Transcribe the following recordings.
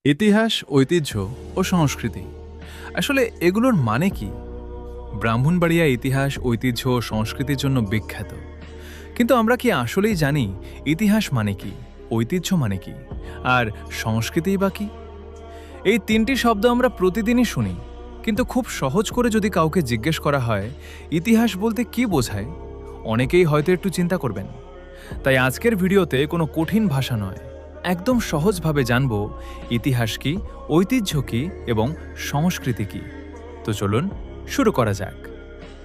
ইতিহাস, ঐতিহ্য ও সংস্কৃতি আসলে এগুলোর মানে কি? ব্রাহ্মণবাড়িয়া ইতিহাস, ঐতিহ্য ও সংস্কৃতির জন্য বিখ্যাত। কিন্তু আমরা কি আসলেই জানি ইতিহাস মানে কি, ঐতিহ্য মানে কি, আর সংস্কৃতিই বা কি? এই তিনটি শব্দ আমরা প্রতিদিনই শুনি, কিন্তু খুব সহজ করে যদি কাউকে জিজ্ঞেস করা হয় ইতিহাস বলতে কি বোঝায়, অনেকেই হয়তো একটু চিন্তা করবেন। তাই আজকের ভিডিওতে কোনো কঠিন ভাষা নয়, একদম সহজভাবে জানব ইতিহাস কি, ঐতিহ্য কি এবং সংস্কৃতি কি। তো চলুন শুরু করা যাক।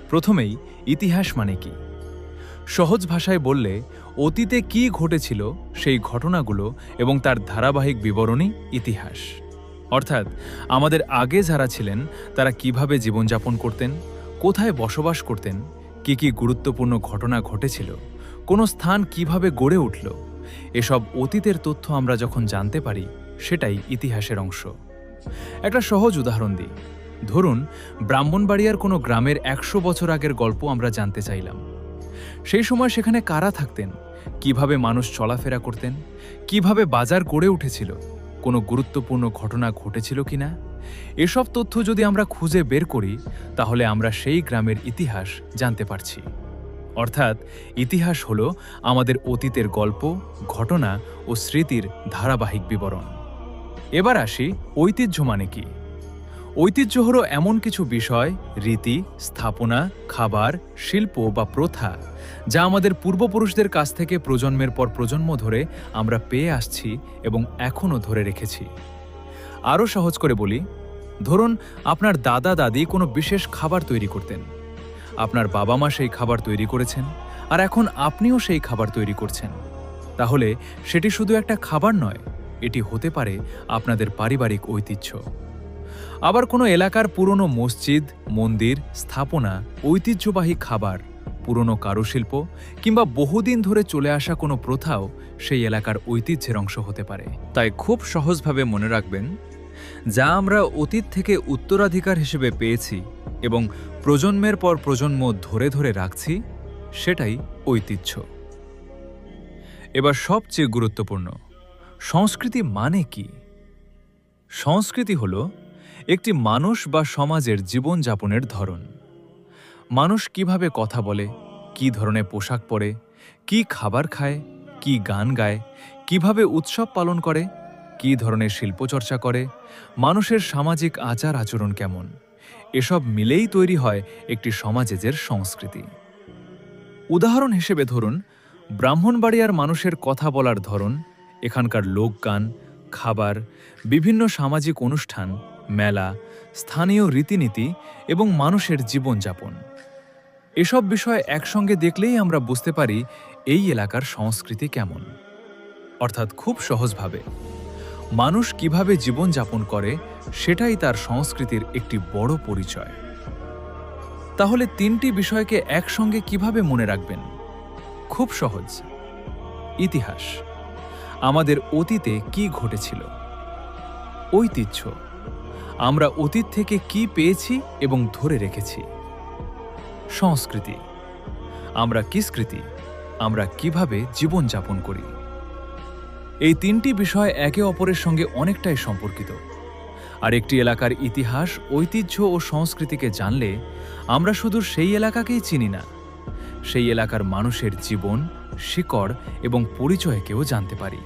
প্রথমেই ইতিহাস মানে কি? সহজ ভাষায় বললে অতীতে কি ঘটেছিল সেই ঘটনাগুলো এবং তার ধারাবাহিক বিবরণী ইতিহাস। অর্থাৎ আমাদের আগে যারা ছিলেন তারা কিভাবে জীবনযাপন করতেন, কোথায় বসবাস করতেন, কি কি গুরুত্বপূর্ণ ঘটনা ঘটেছিল, কোনো স্থান কিভাবে গড়ে উঠল, এসব অতীতের তথ্য আমরা যখন জানতে পারি সেটাই ইতিহাসের অংশ। একটা সহজ উদাহরণ দিই। ধরুন, ব্রাহ্মণবাড়িয়ার কোনো গ্রামের ১০০ বছর আগের গল্প আমরা জানতে চাইলাম। সেই সময় সেখানে কারা থাকতেন, কিভাবে মানুষ চলাফেরা করতেন, কিভাবে বাজার গড়ে উঠেছিল, কোনো গুরুত্বপূর্ণ ঘটনা ঘটেছিল কিনা, এসব তথ্য যদি আমরা খুঁজে বের করি তাহলে আমরা সেই গ্রামের ইতিহাস জানতে পারছি। অর্থাৎ ইতিহাস হলো আমাদের অতীতের গল্প, ঘটনা ও স্মৃতির ধারাবাহিক বিবরণ। এবার আসি ঐতিহ্য মানে কি। ঐতিহ্য হলো এমন কিছু বিষয়, রীতি, স্থাপনা, খাবার, শিল্প বা প্রথা যা আমাদের পূর্বপুরুষদের কাছ থেকে প্রজন্মের পর প্রজন্ম ধরে আমরা পেয়ে আসছি এবং এখনও ধরে রেখেছি। আরও সহজ করে বলি, ধরুন আপনার দাদা দাদি কোনো বিশেষ খাবার তৈরি করতেন, আপনার বাবা মা সেই খাবার তৈরি করেছেন, আর এখন আপনিও সেই খাবার তৈরি করছেন। তাহলে সেটি শুধু একটা খাবার নয়, এটি হতে পারে আপনাদের পারিবারিক ঐতিহ্য। আবার কোনো এলাকার পুরনো মসজিদ, মন্দির, স্থাপনা, ঐতিহ্যবাহী খাবার, পুরনো কারুশিল্প কিংবা বহুদিন ধরে চলে আসা কোনো প্রথাও সেই এলাকার ঐতিহ্যের অংশ হতে পারে। তাই খুব সহজভাবে মনে রাখবেন, যা আমরা অতীত থেকে উত্তরাধিকার হিসেবে পেয়েছি এবং প্রজন্মের পর প্রজন্ম ধরে ধরে রাখছি, সেটাই ঐতিহ্য। এবার সবচেয়ে গুরুত্বপূর্ণ, সংস্কৃতি মানে কি? সংস্কৃতি হলো একটি মানুষ বা সমাজের জীবনযাপনের ধরন। মানুষ কিভাবে কথা বলে, কী ধরনের পোশাক পরে, কী খাবার খায়, কী গান গায়, কিভাবে উৎসব পালন করে, কী ধরনের শিল্পচর্চা করে, মানুষের সামাজিক আচার আচরণ কেমন, এসব মিলেই তৈরি হয় একটি সমাজের সংস্কৃতি। উদাহরণ হিসেবে ধরুন, ব্রাহ্মণবাড়িয়ার মানুষের কথা বলার ধরন, এখানকার লোকগান, খাবার, বিভিন্ন সামাজিক অনুষ্ঠান, মেলা, স্থানীয় রীতিনীতি এবং মানুষের জীবনযাপন, এসব বিষয় একসঙ্গে দেখলেই আমরা বুঝতে পারি এই এলাকার সংস্কৃতি কেমন। অর্থাৎ খুব সহজভাবে, মানুষ কিভাবে জীবনযাপন করে সেটাই তার সংস্কৃতির একটি বড় পরিচয়। তাহলে তিনটি বিষয়কে একসঙ্গে কিভাবে মনে রাখবেন? খুব সহজ। ইতিহাস, আমাদের অতীতে কি ঘটেছিল। ঐতিহ্য, আমরা অতীত থেকে কি পেয়েছি এবং ধরে রেখেছি। সংস্কৃতি, আমরা কিভাবে জীবনযাপন করি। এই তিনটি বিষয় একে অপরের সঙ্গে অনেকটাই সম্পর্কিত। আর একটি এলাকার ইতিহাস, ঐতিহ্য ও সংস্কৃতিকে জানলে আমরা শুধু সেই এলাকাকেই চিনি না, সেই এলাকার মানুষের জীবন, শিকড় এবং পরিচয়কেও জানতে পারি।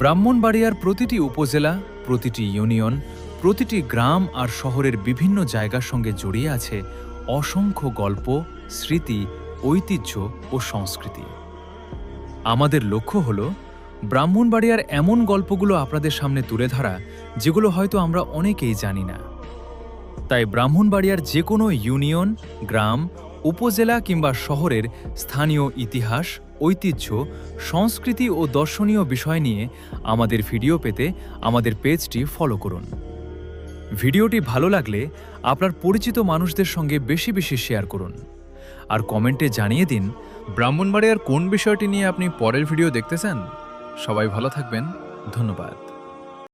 ব্রাহ্মণবাড়িয়ার প্রতিটি উপজেলা, প্রতিটি ইউনিয়ন, প্রতিটি গ্রাম আর শহরের বিভিন্ন জায়গার সঙ্গে জড়িয়ে আছে অসংখ্য গল্প, স্মৃতি, ঐতিহ্য ও সংস্কৃতি। আমাদের লক্ষ্য হল ব্রাহ্মণবাড়িয়ার এমন গল্পগুলো আপনাদের সামনে তুলে ধরা যেগুলো হয়তো আমরা অনেকেই জানি না। তাই ব্রাহ্মণবাড়িয়ার যে কোনো ইউনিয়ন, গ্রাম, উপজেলা কিংবা শহরের স্থানীয় ইতিহাস, ঐতিহ্য, সংস্কৃতি ও দর্শনীয় বিষয় নিয়ে আমাদের ভিডিও পেতে আমাদের পেজটি ফলো করুন। ভিডিওটি ভালো লাগলে আপনার পরিচিত মানুষদের সঙ্গে বেশি বেশি শেয়ার করুন। আর কমেন্টে জানিয়ে দিন ব্রাহ্মণবাড়িয়ার কোন বিষয়টি নিয়ে আপনি পরের ভিডিও দেখতে চান। সবাই ভালো থাকবেন। ধন্যবাদ।